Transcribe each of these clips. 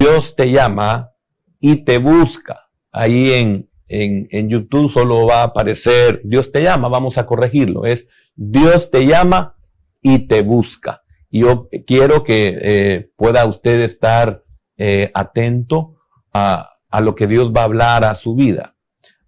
Dios te llama y te busca. Ahí en YouTube solo va a aparecer Dios te llama, vamos a corregirlo. Es Dios te llama y te busca. Y yo quiero que pueda usted estar atento a lo que Dios va a hablar a su vida.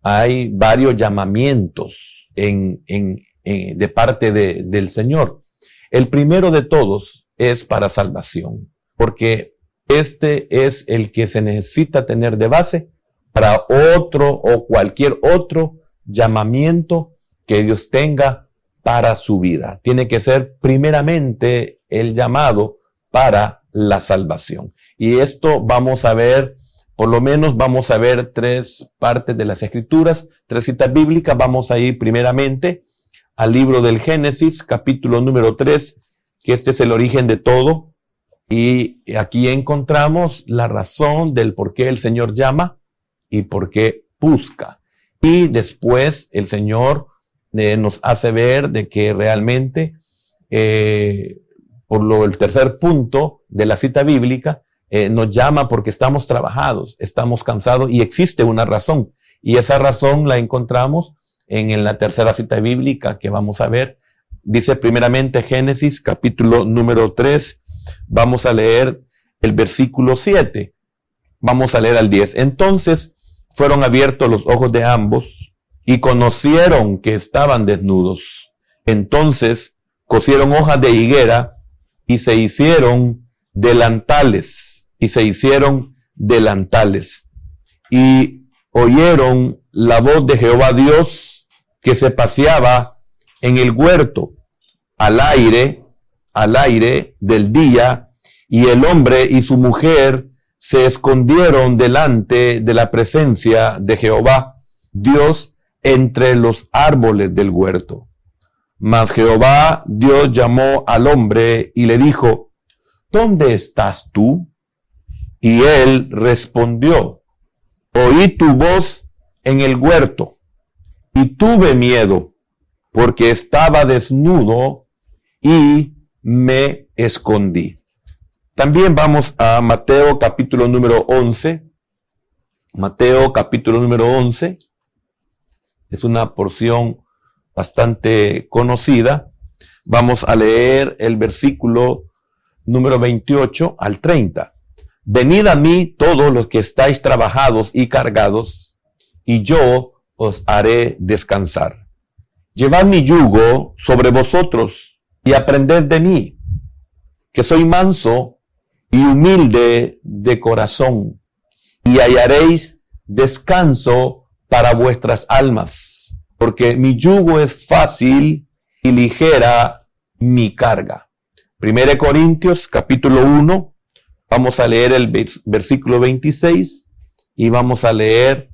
Hay varios llamamientos de parte del Señor. El primero de todos es para salvación, porque este es el que se necesita tener de base para otro o cualquier otro llamamiento que Dios tenga para su vida. Tiene que ser primeramente el llamado para la salvación. Y esto vamos a ver, por lo menos vamos a ver 3 partes de las Escrituras, 3 citas bíblicas. Vamos a ir primeramente al libro del Génesis, capítulo número 3, que este es el origen de todo. Y aquí encontramos la razón del por qué el Señor llama y por qué busca. Y después el Señor nos hace ver de que realmente, el tercer punto de la cita bíblica, nos llama porque estamos trabajados, estamos cansados y existe una razón. Y esa razón la encontramos en la tercera cita bíblica que vamos a ver. Dice primeramente Génesis capítulo número 3. Vamos a leer el versículo 7. Vamos a leer al 10. Entonces fueron abiertos los ojos de ambos y conocieron que estaban desnudos. Entonces cosieron hojas de higuera y se hicieron delantales. Y oyeron la voz de Jehová Dios que se paseaba en el huerto al aire del día, y el hombre y su mujer se escondieron delante de la presencia de Jehová Dios entre los árboles del huerto. Mas Jehová Dios llamó al hombre y le dijo: ¿Dónde estás tú? Y él respondió: oí tu voz en el huerto y tuve miedo, porque estaba desnudo y me escondí. También vamos a Mateo capítulo número 11. Mateo capítulo número 11. Es una porción bastante conocida. Vamos a leer el versículo número 28 al 30. Venid a mí todos los que estáis trabajados y cargados, y yo os haré descansar. Llevad mi yugo sobre vosotros y aprended de mí, que soy manso y humilde de corazón, y hallaréis descanso para vuestras almas, porque mi yugo es fácil y ligera mi carga. 1 Corintios capítulo 1, vamos a leer el versículo 26 y vamos a leer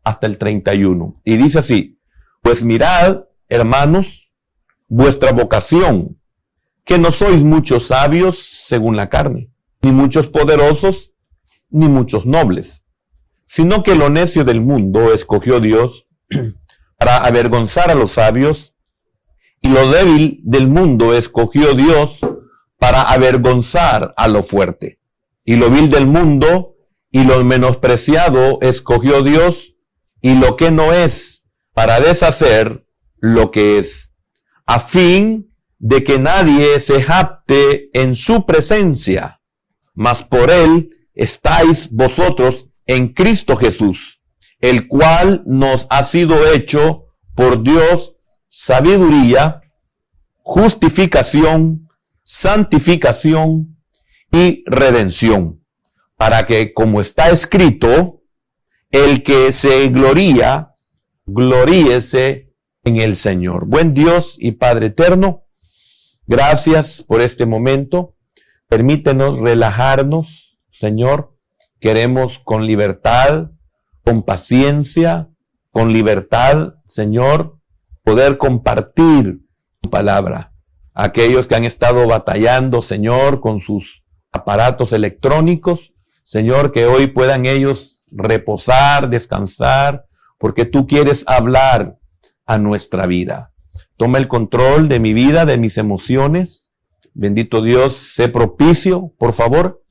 hasta el 31. Y dice así: pues mirad, hermanos, vuestra vocación, que no sois muchos sabios según la carne, ni muchos poderosos, ni muchos nobles, sino que lo necio del mundo escogió Dios para avergonzar a los sabios, y lo débil del mundo escogió Dios para avergonzar a lo fuerte. Y lo vil del mundo y lo menospreciado escogió Dios, y lo que no es, para deshacer lo que es, a fin de que nadie se jacte en su presencia. Mas por él estáis vosotros en Cristo Jesús, el cual nos ha sido hecho por Dios sabiduría, justificación, santificación y redención, para que, como está escrito, el que se gloría, gloríese en el Señor. Buen Dios y Padre eterno, gracias por este momento. Permítenos relajarnos, Señor. Queremos con libertad, con paciencia, con libertad, Señor, poder compartir tu palabra. Aquellos que han estado batallando, Señor, con sus aparatos electrónicos, Señor, que hoy puedan ellos reposar, descansar, porque tú quieres hablar a nuestra vida. Toma el control de mi vida, de mis emociones. Bendito Dios, sé propicio, por favor,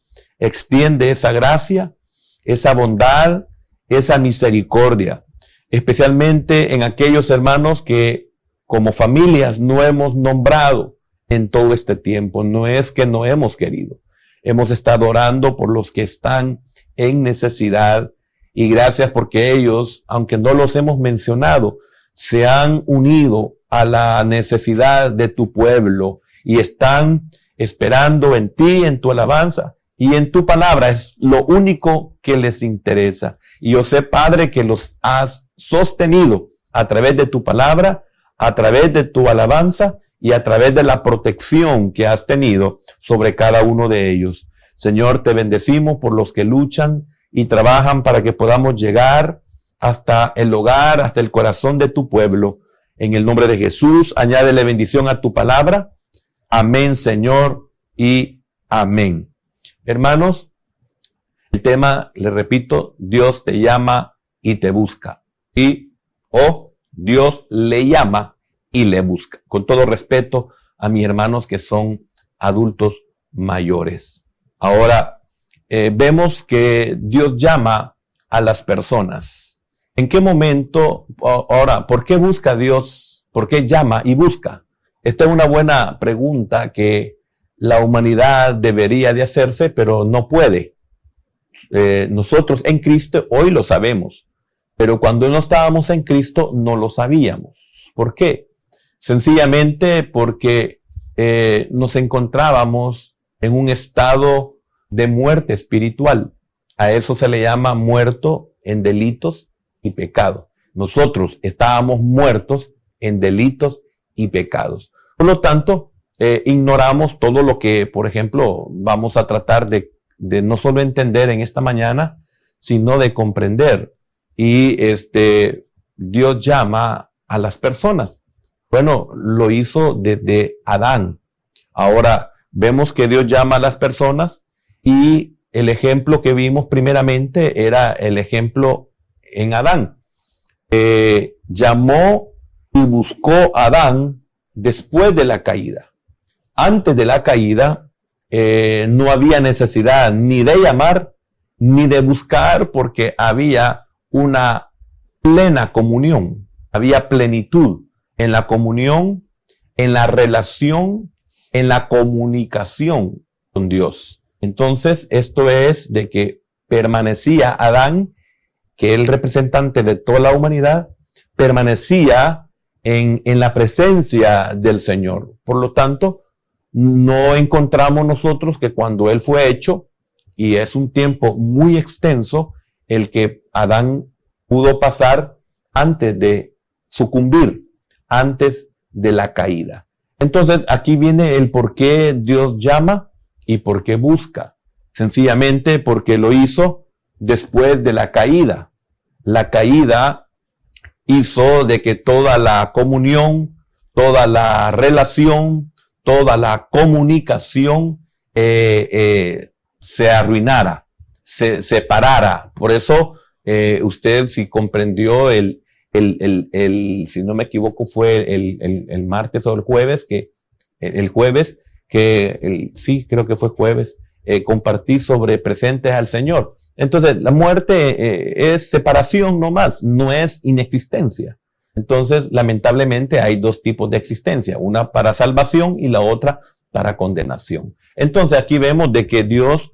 extiende esa gracia, esa bondad, esa misericordia, especialmente en aquellos hermanos que como familias no hemos nombrado en todo este tiempo. No es que no hemos querido. Hemos estado orando por los que están en necesidad y gracias porque ellos, aunque no los hemos mencionado, se han unido a la necesidad de tu pueblo y están esperando en ti, en tu alabanza y en tu palabra. Es lo único que les interesa. Y yo sé, Padre, que los has sostenido a través de tu palabra, a través de tu alabanza y a través de la protección que has tenido sobre cada uno de ellos. Señor, te bendecimos por los que luchan y trabajan para que podamos llegar hasta el hogar, hasta el corazón de tu pueblo. En el nombre de Jesús, añádele bendición a tu palabra. Amén, Señor, y amén. Hermanos, el tema, le repito, Dios te llama y te busca. Dios le llama y le busca. Con todo respeto a mis hermanos que son adultos mayores. Ahora, vemos que Dios llama a las personas. ¿En qué momento? Ahora, ¿por qué busca Dios? ¿Por qué llama y busca? Esta es una buena pregunta que la humanidad debería de hacerse, pero no puede. Nosotros en Cristo hoy lo sabemos, pero cuando no estábamos en Cristo no lo sabíamos. ¿Por qué? Sencillamente porque nos encontrábamos en un estado de muerte espiritual. A eso se le llama muerto en delitos y pecados. Nosotros estábamos muertos en delitos y pecados. Por lo tanto, ignoramos todo lo que, por ejemplo, vamos a tratar de no solo entender en esta mañana, sino de comprender. Y Dios llama a las personas. Bueno, lo hizo desde Adán. Ahora vemos que Dios llama a las personas y el ejemplo que vimos primeramente era el ejemplo en Adán. Llamó y buscó a Adán después de la caída. Antes de la caída no había necesidad ni de llamar ni de buscar porque había una plena comunión, había plenitud en la comunión, en la relación, en la comunicación con Dios. Entonces, esto es de que permanecía Adán, que es el representante de toda la humanidad, permanecía en la presencia del Señor. Por lo tanto, no encontramos nosotros que cuando Él fue hecho, y es un tiempo muy extenso, el que Adán pudo pasar antes de sucumbir, antes de la caída. Entonces, aquí viene el por qué Dios llama y por qué busca. Sencillamente porque lo hizo después de la caída. La caída hizo de que toda la comunión, toda la relación, toda la comunicación se arruinara, se separara. Por eso usted, si comprendió si no me equivoco, fue el martes o el jueves, sí, creo que fue jueves, compartí sobre presentes al Señor. Entonces, la muerte es separación nomás, no es inexistencia. Entonces, lamentablemente, hay dos tipos de existencia, una para salvación y la otra para condenación. Entonces, aquí vemos de que Dios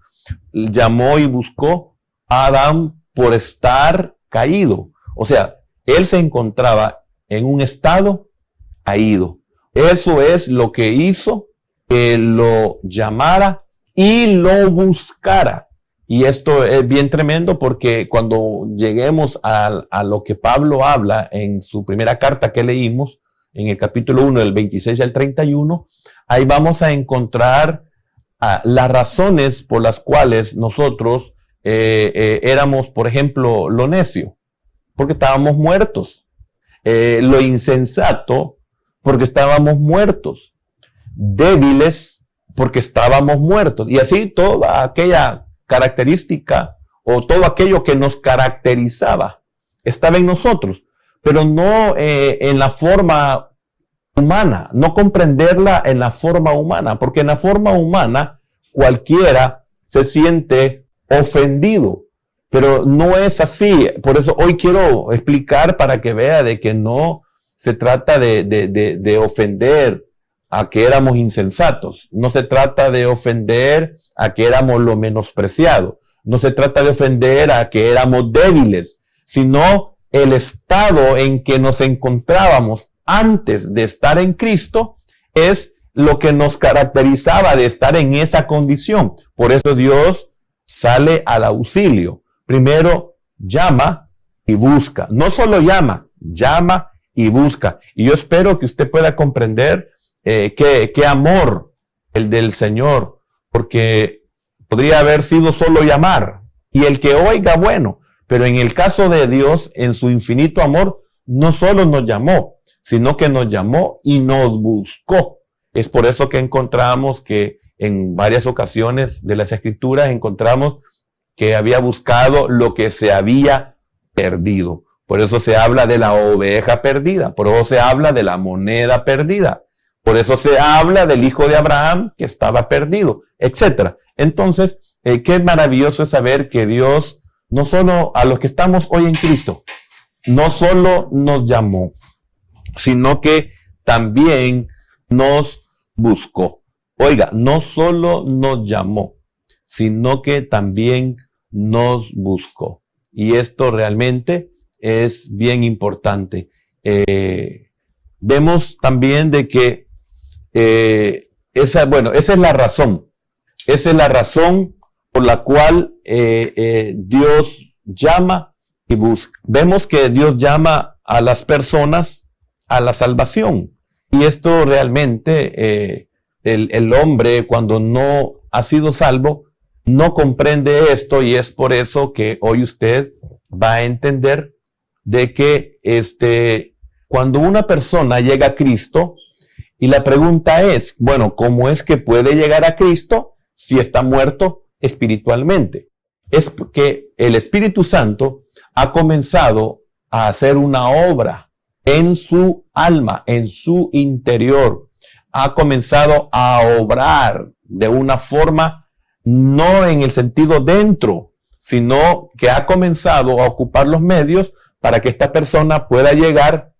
llamó y buscó a Adán por estar caído. O sea, él se encontraba en un estado caído. Eso es lo que hizo que lo llamara y lo buscara. Y esto es bien tremendo porque cuando lleguemos a lo que Pablo habla en su primera carta que leímos, en el capítulo 1, del 26 al 31, ahí vamos a encontrar las razones por las cuales nosotros éramos, por ejemplo, lo necio, porque estábamos muertos, lo insensato, porque estábamos muertos, débiles, porque estábamos muertos, y así toda aquella característica o todo aquello que nos caracterizaba estaba en nosotros, pero no en la forma humana, no comprenderla en la forma humana, porque en la forma humana cualquiera se siente ofendido. Pero no es así. Por eso hoy quiero explicar para que vea de que no se trata de ofender a que éramos insensatos. No se trata de ofender a que éramos lo menospreciado. No se trata de ofender a que éramos débiles, sino el estado en que nos encontrábamos antes de estar en Cristo es lo que nos caracterizaba de estar en esa condición. Por eso Dios sale al auxilio. Primero llama y busca. No solo llama y busca. Y yo espero que usted pueda comprender qué amor el del Señor, porque podría haber sido solo llamar y el que oiga, bueno, pero en el caso de Dios, en su infinito amor, no solo nos llamó, sino que nos llamó y nos buscó. Es por eso que encontramos que en varias ocasiones de las Escrituras encontramos que había buscado lo que se había perdido. Por eso se habla de la oveja perdida, por eso se habla de la moneda perdida, por eso se habla del hijo de Abraham que estaba perdido, etc. Entonces, qué maravilloso es saber que Dios, no solo a los que estamos hoy en Cristo, no solo nos llamó, sino que también nos buscó. Oiga, no solo nos llamó, sino que también nos buscó. Y esto realmente es bien importante. Vemos también de que esa es la razón. Esa es la razón por la cual Dios llama y busca. Vemos que Dios llama a las personas a la salvación. Y esto realmente, el hombre cuando no ha sido salvo, no comprende esto, y es por eso que hoy usted va a entender de que cuando una persona llega a Cristo, y la pregunta es, bueno, ¿cómo es que puede llegar a Cristo si está muerto espiritualmente? Es porque el Espíritu Santo ha comenzado a hacer una obra en su alma, en su interior. Ha comenzado a obrar de una forma no en el sentido dentro, sino que ha comenzado a ocupar los medios para que esta persona pueda llegar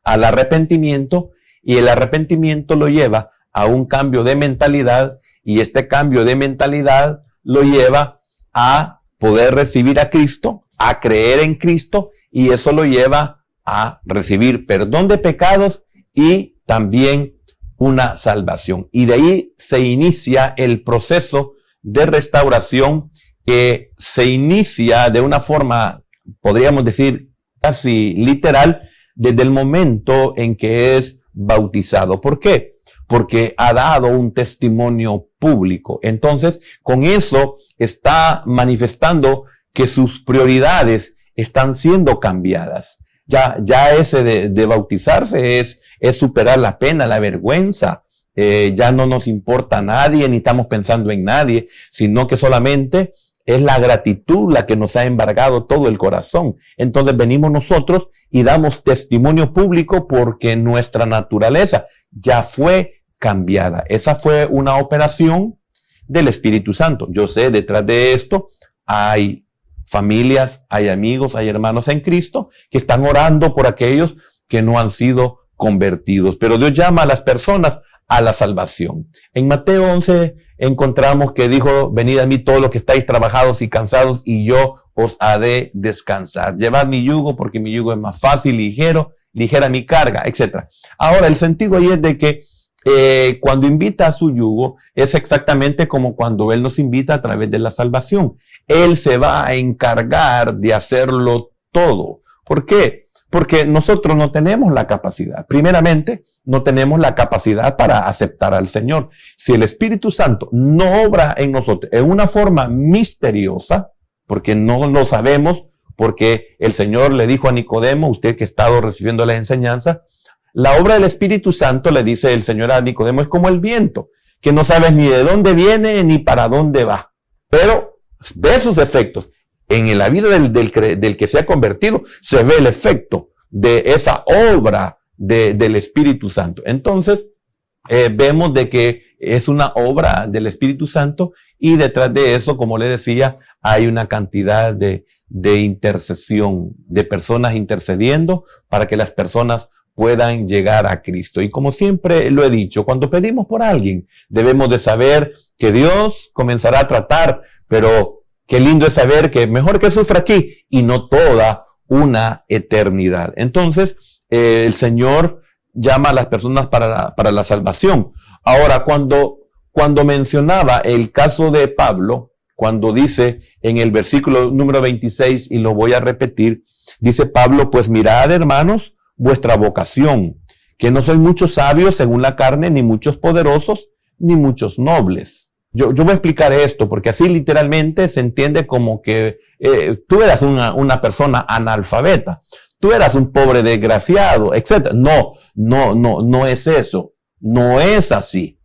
al arrepentimiento, y el arrepentimiento lo lleva a un cambio de mentalidad, y este cambio de mentalidad lo lleva a poder recibir a Cristo, a creer en Cristo, y eso lo lleva a recibir perdón de pecados y también una salvación. Y de ahí se inicia el proceso de restauración, que se inicia de una forma, podríamos decir, casi literal, desde el momento en que es bautizado. ¿Por qué? Porque ha dado un testimonio público. Entonces, con eso está manifestando que sus prioridades están siendo cambiadas. Ya ese de bautizarse es superar la pena, la vergüenza. Ya no nos importa a nadie, ni estamos pensando en nadie, sino que solamente es la gratitud la que nos ha embargado todo el corazón. Entonces venimos nosotros y damos testimonio público porque nuestra naturaleza ya fue cambiada. Esa fue una operación del Espíritu Santo. Yo sé, detrás de esto hay familias, hay amigos, hay hermanos en Cristo que están orando por aquellos que no han sido convertidos. Pero Dios llama a las personas a la salvación. En Mateo 11 encontramos que dijo, venid a mí todos los que estáis trabajados y cansados, y yo os haré descansar. Llevad mi yugo, porque mi yugo es más fácil, ligera mi carga, etc. Ahora, el sentido ahí es de que cuando invita a su yugo, es exactamente como cuando Él nos invita a través de la salvación. Él se va a encargar de hacerlo todo. ¿Por qué? Porque nosotros no tenemos la capacidad. Primeramente, no tenemos la capacidad para aceptar al Señor. Si el Espíritu Santo no obra en nosotros en una forma misteriosa, porque no lo sabemos, porque el Señor le dijo a Nicodemo, usted que ha estado recibiendo la enseñanza, la obra del Espíritu Santo, le dice el Señor a Nicodemo, es como el viento, que no sabes ni de dónde viene ni para dónde va, pero ve sus efectos. En la vida del que se ha convertido se ve el efecto de esa obra del Espíritu Santo. Entonces, vemos de que es una obra del Espíritu Santo y detrás de eso, como le decía, hay una cantidad de intercesión, de personas intercediendo para que las personas puedan llegar a Cristo. Y como siempre lo he dicho, cuando pedimos por alguien, debemos de saber que Dios comenzará a tratar, pero qué lindo es saber que mejor que sufra aquí y no toda una eternidad. Entonces, el Señor llama a las personas para la salvación. Ahora, cuando mencionaba el caso de Pablo, cuando dice en el versículo número 26, y lo voy a repetir, dice Pablo, pues mirad, hermanos, vuestra vocación, que no sois muchos sabios según la carne, ni muchos poderosos, ni muchos nobles. Yo voy a explicar esto, porque así literalmente se entiende como que tú eras una persona analfabeta, tú eras un pobre desgraciado, etc. No es eso, no es así,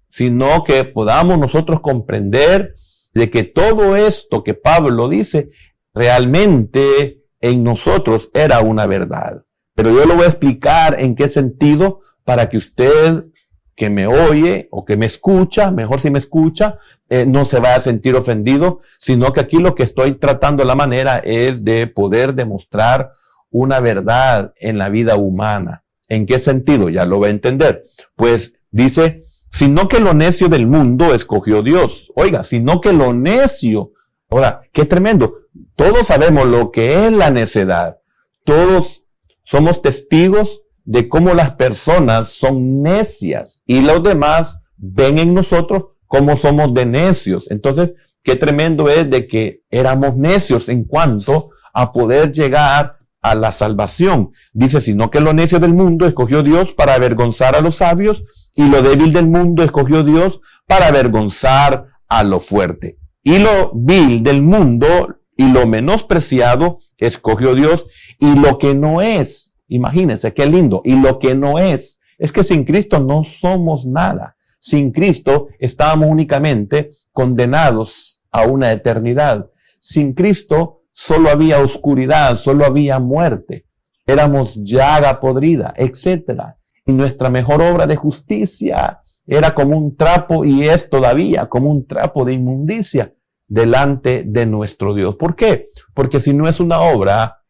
sino que podamos nosotros comprender de que todo esto que Pablo dice, realmente en nosotros era una verdad. Pero yo lo voy a explicar en qué sentido para que usted que me oye o que me escucha, mejor si me escucha, no se vaya a sentir ofendido, sino que aquí lo que estoy tratando la manera es de poder demostrar una verdad en la vida humana. ¿En qué sentido? Ya lo va a entender. Pues dice, sino que lo necio del mundo escogió Dios. Oiga, sino que lo necio. Ahora, qué tremendo. Todos sabemos lo que es la necedad. Todos somos testigos de cómo las personas son necias y los demás ven en nosotros cómo somos de necios. Entonces, qué tremendo es de que éramos necios en cuanto a poder llegar a la salvación. Dice, sino que lo necio del mundo escogió Dios para avergonzar a los sabios y lo débil del mundo escogió Dios para avergonzar a lo fuerte. Y lo vil del mundo y lo menospreciado escogió Dios y lo que no es, imagínense qué lindo, y lo que no es que sin Cristo no somos nada. Sin Cristo estábamos únicamente condenados a una eternidad. Sin Cristo solo había oscuridad, solo había muerte. Éramos llaga podrida, etcétera. Y nuestra mejor obra de justicia era como un trapo y es todavía como un trapo de inmundicia delante de nuestro Dios. ¿Por qué? Porque si no es una obra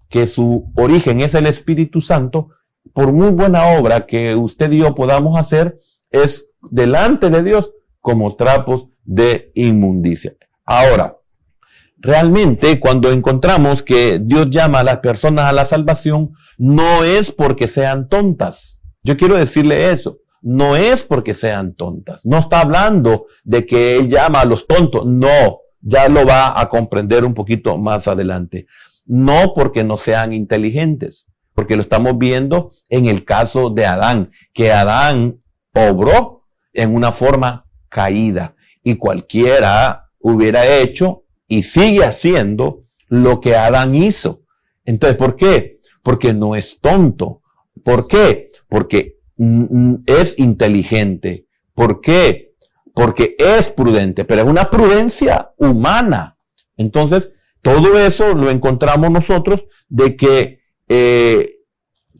que su origen es el Espíritu Santo, por muy buena obra que usted y yo podamos hacer, es delante de Dios como trapos de inmundicia. Ahora, realmente cuando encontramos que Dios llama a las personas a la salvación, no es porque sean tontas. Yo quiero decirle eso. No es porque sean tontas. No está hablando de que Él llama a los tontos. No, ya lo va a comprender un poquito más adelante. No porque no sean inteligentes, porque lo estamos viendo en el caso de Adán, que Adán obró en una forma caída y cualquiera hubiera hecho y sigue haciendo lo que Adán hizo. Entonces, ¿por qué? Porque no es tonto. ¿Por qué? Porque es inteligente. ¿Por qué? Porque es prudente, pero es una prudencia humana. Entonces, todo eso lo encontramos nosotros de que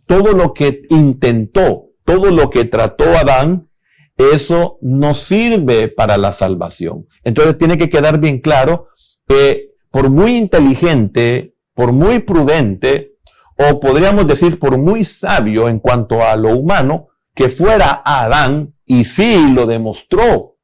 todo lo que intentó, todo lo que trató Adán, eso no sirve para la salvación. Entonces tiene que quedar bien claro que por muy inteligente, por muy prudente, o podríamos decir por muy sabio en cuanto a lo humano, que fuera Adán, y sí lo demostró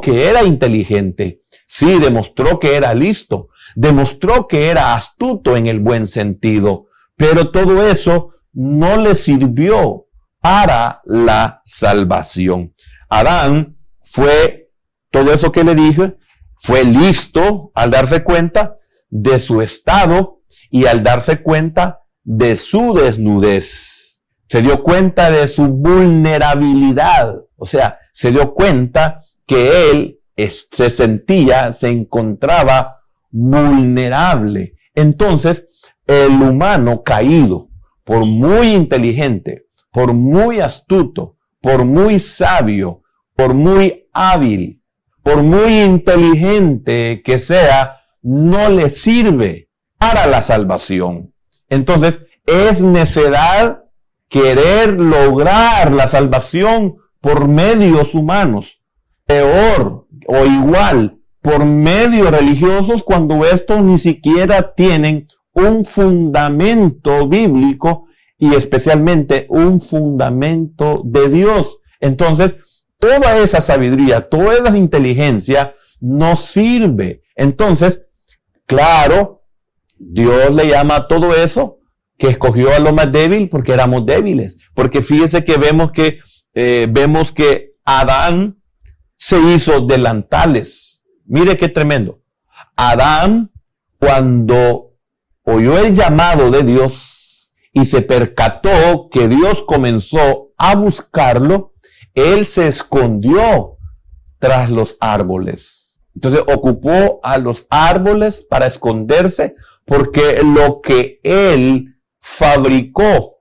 que era inteligente, sí demostró que era listo, demostró que era astuto en el buen sentido, pero todo eso no le sirvió para la salvación. Adán fue, todo eso que le dije, fue listo al darse cuenta de su estado y al darse cuenta de su desnudez. Se dio cuenta de su vulnerabilidad. O sea, se dio cuenta que él se encontraba vulnerable. Entonces, el humano caído, por muy inteligente, por muy astuto, por muy sabio, por muy hábil, por muy inteligente que sea, no le sirve para la salvación. Entonces, es necedad querer lograr la salvación por medios humanos, peor o igual, por medios religiosos, cuando estos ni siquiera tienen un fundamento bíblico y especialmente un fundamento de Dios. Entonces, toda esa sabiduría, toda esa inteligencia no sirve. Entonces, claro, Dios le llama a todo eso que escogió a lo más débil porque éramos débiles. Porque fíjese que vemos que Adán se hizo delantales. Mire qué tremendo. Adán, cuando oyó el llamado de Dios y se percató que Dios comenzó a buscarlo, él se escondió tras los árboles. Entonces ocupó a los árboles para esconderse, porque lo que él fabricó,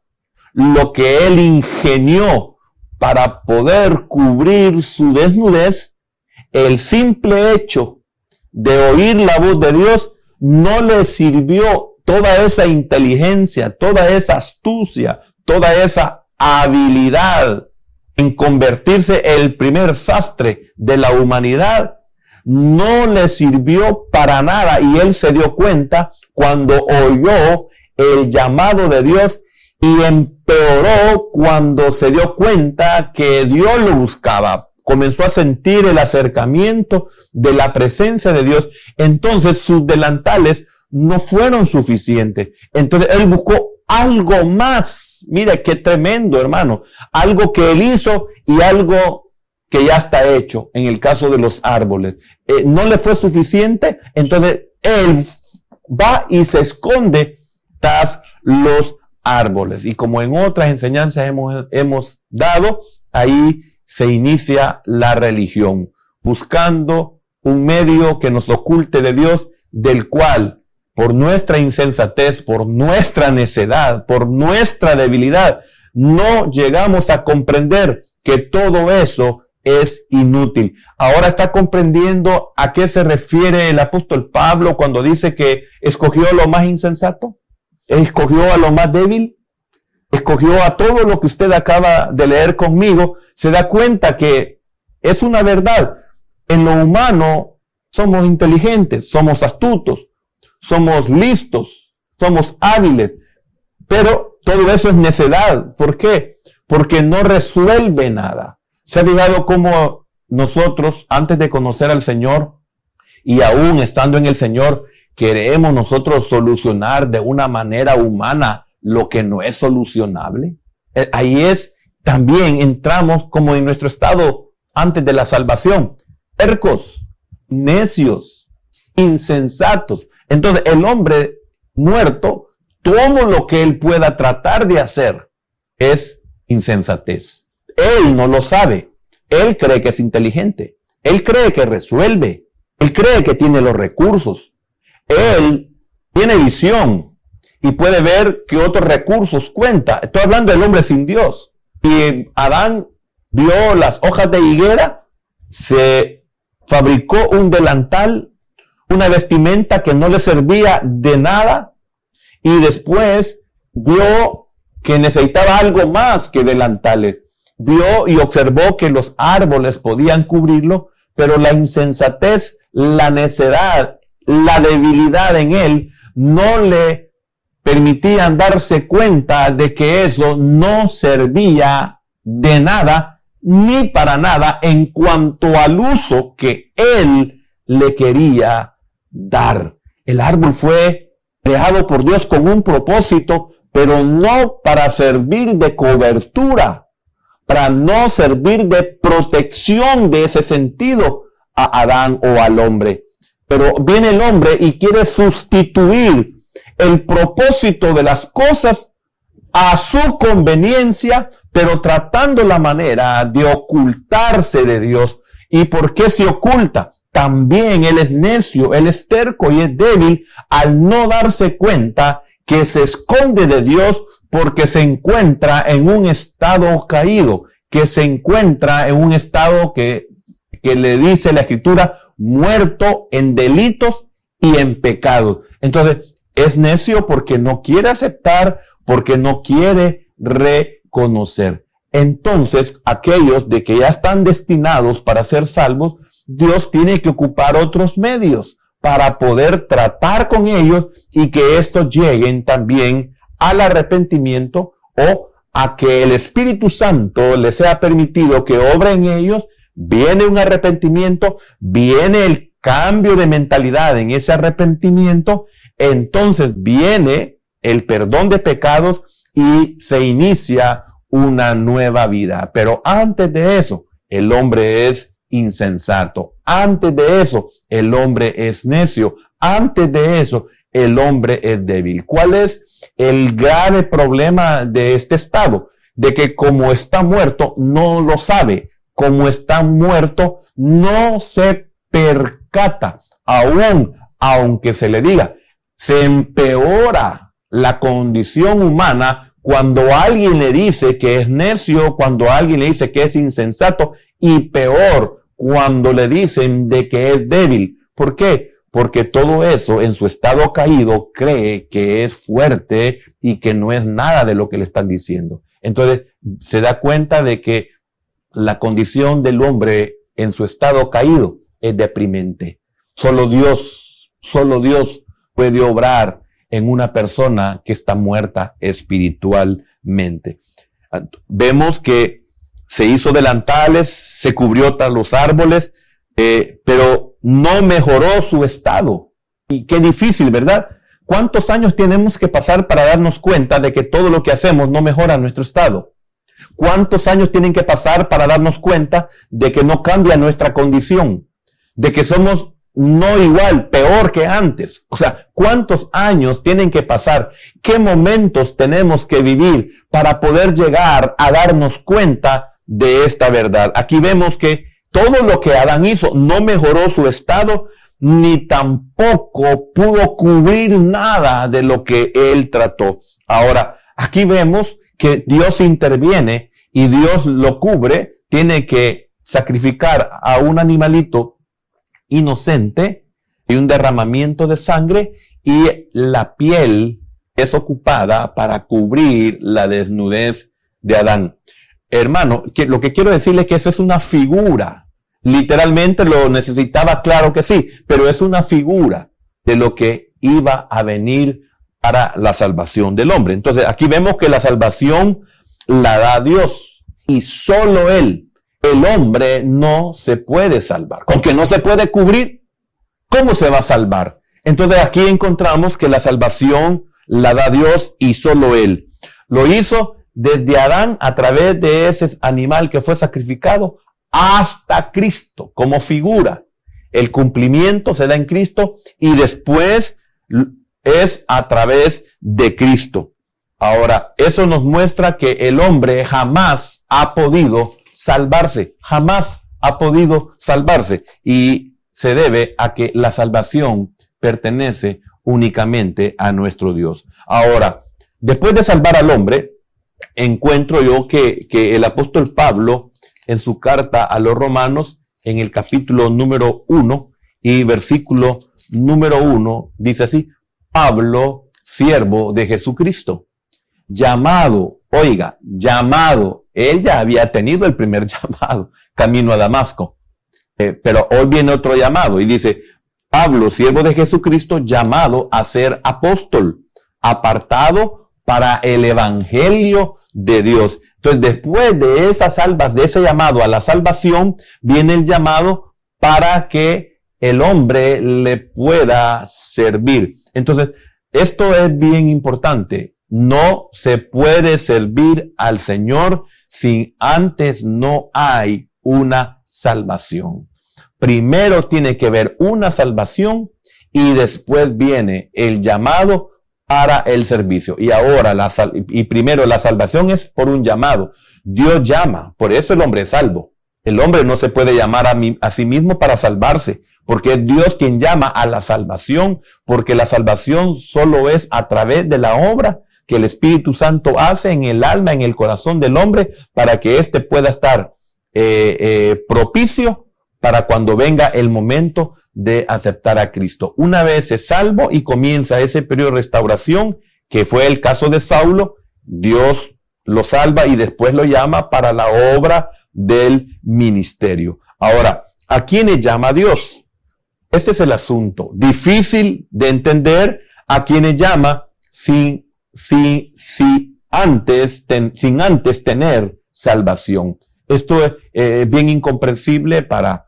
lo que él ingenió para poder cubrir su desnudez, el simple hecho de oír la voz de Dios no le sirvió. Toda esa inteligencia, toda esa astucia, toda esa habilidad en convertirse el primer sastre de la humanidad, no le sirvió para nada. Y él se dio cuenta cuando oyó el llamado de Dios, y empeoró cuando se dio cuenta que Dios lo buscaba. Comenzó a sentir el acercamiento de la presencia de Dios. Entonces sus delantales no fueron suficientes. Entonces él buscó algo más. Mire qué tremendo, hermano. Algo que él hizo y algo que ya está hecho. En el caso de los árboles, no le fue suficiente. Entonces él va y se esconde tras los árboles. Y como en otras enseñanzas hemos dado, ahí se inicia la religión, buscando un medio que nos oculte de Dios, del cual, por nuestra insensatez, por nuestra necedad, por nuestra debilidad, no llegamos a comprender que todo eso es inútil. Ahora está comprendiendo a qué se refiere el apóstol Pablo cuando dice que escogió lo más insensato, escogió a lo más débil, escogió a todo lo que usted acaba de leer conmigo. Se da cuenta que es una verdad. En lo humano somos inteligentes, somos astutos, somos listos, somos hábiles, pero todo eso es necedad. ¿Por qué? Porque no resuelve nada. ¿Se ha fijado cómo nosotros, antes de conocer al Señor y aún estando en el Señor, queremos nosotros solucionar de una manera humana lo que no es solucionable? Ahí también entramos como en nuestro estado antes de la salvación. Tercos, necios, insensatos. Entonces el hombre muerto, todo lo que él pueda tratar de hacer es insensatez. Él no lo sabe. Él cree que es inteligente. Él cree que resuelve. Él cree que tiene los recursos. Él tiene visión y puede ver que otros recursos cuenta. Estoy hablando del hombre sin Dios. Y Adán vio las hojas de higuera, se fabricó un delantal, una vestimenta que no le servía de nada, y después vio que necesitaba algo más que delantales. Vio y observó que los árboles podían cubrirlo, pero la insensatez, la necedad, la debilidad en él no le permitían darse cuenta de que eso no servía de nada ni para nada en cuanto al uso que él le quería dar. El árbol fue creado por Dios con un propósito, pero no para servir de cobertura, para no servir de protección de ese sentido a Adán o al hombre. Pero viene el hombre y quiere sustituir el propósito de las cosas a su conveniencia, pero tratando la manera de ocultarse de Dios. ¿Y por qué se oculta? También él es necio, él es terco y es débil al no darse cuenta que se esconde de Dios porque se encuentra en un estado caído, que se encuentra en un estado que le dice la Escritura, muerto en delitos y en pecados. Entonces, es necio porque no quiere aceptar, porque no quiere reconocer. Entonces, aquellos de que ya están destinados para ser salvos, Dios tiene que ocupar otros medios para poder tratar con ellos y que estos lleguen también al arrepentimiento o a que el Espíritu Santo les sea permitido que obre en ellos. Viene un arrepentimiento, viene el cambio de mentalidad en ese arrepentimiento, entonces viene el perdón de pecados y se inicia una nueva vida. Pero antes de eso, el hombre es insensato. Antes de eso, el hombre es necio. Antes de eso, el hombre es débil. ¿Cuál es el grave problema de este estado? De que como está muerto, no lo sabe. Como está muerto, no se percata. Aún, aunque se le diga, se empeora la condición humana cuando alguien le dice que es necio, cuando alguien le dice que es insensato, y peor, cuando le dicen de que es débil. ¿Por qué? Porque todo eso en su estado caído cree que es fuerte y que no es nada de lo que le están diciendo. Entonces se da cuenta de que la condición del hombre en su estado caído es deprimente. Solo Dios puede obrar en una persona que está muerta espiritualmente. Vemos que se hizo delantales, se cubrió tras los árboles, pero no mejoró su estado. Y qué difícil, ¿verdad? ¿Cuántos años tenemos que pasar para darnos cuenta de que todo lo que hacemos no mejora nuestro estado? ¿Cuántos años tienen que pasar para darnos cuenta de que no cambia nuestra condición? De que somos no igual, peor que antes. O sea, ¿cuántos años tienen que pasar? ¿Qué momentos tenemos que vivir para poder llegar a darnos cuenta de esta verdad? Aquí vemos que todo lo que Adán hizo no mejoró su estado, ni tampoco pudo cubrir nada de lo que él trató. Ahora, aquí vemos que Dios interviene y Dios lo cubre. Tiene que sacrificar a un animalito inocente y un derramamiento de sangre, y la piel es ocupada para cubrir la desnudez de Adán. Hermano, lo que quiero decirle es que esa es una figura. Literalmente lo necesitaba, claro que sí, pero es una figura de lo que iba a venir para la salvación del hombre. Entonces, aquí vemos que la salvación la da Dios y solo Él. El hombre no se puede salvar. Con que no se puede cubrir, ¿cómo se va a salvar? Entonces aquí encontramos que la salvación la da Dios y solo Él. Lo hizo desde Adán a través de ese animal que fue sacrificado hasta Cristo como figura. El cumplimiento se da en Cristo y después es a través de Cristo. Ahora, eso nos muestra que el hombre jamás ha podido salvarse, jamás ha podido salvarse, y se debe a que la salvación pertenece únicamente a nuestro Dios. Ahora, después de salvar al hombre, encuentro yo que el apóstol Pablo, en su carta a los Romanos, en el capítulo número 1 y versículo número 1, dice así: Pablo, siervo de Jesucristo, llamado, él ya había tenido el primer llamado, camino a Damasco, pero hoy viene otro llamado y dice: Pablo, siervo de Jesucristo, llamado a ser apóstol, apartado para el evangelio de Dios. Entonces, después de de ese llamado a la salvación, viene el llamado para que el hombre le pueda servir. Entonces, esto es bien importante. No se puede servir al Señor si antes no hay una salvación. Primero tiene que haber una salvación y después viene el llamado para el servicio. Y ahora, primero la salvación es por un llamado. Dios llama, por eso el hombre es salvo. El hombre no se puede llamar a sí mismo para salvarse, porque es Dios quien llama a la salvación, porque la salvación solo es a través de la obra que el Espíritu Santo hace en el alma, en el corazón del hombre, para que éste pueda estar propicio para cuando venga el momento de aceptar a Cristo. Una vez es salvo y comienza ese periodo de restauración, que fue el caso de Saulo, Dios lo salva y después lo llama para la obra del ministerio. Ahora, ¿a quiénes llama Dios? Este es el asunto. Difícil de entender a quienes llama sin antes tener salvación. Esto es bien incomprensible para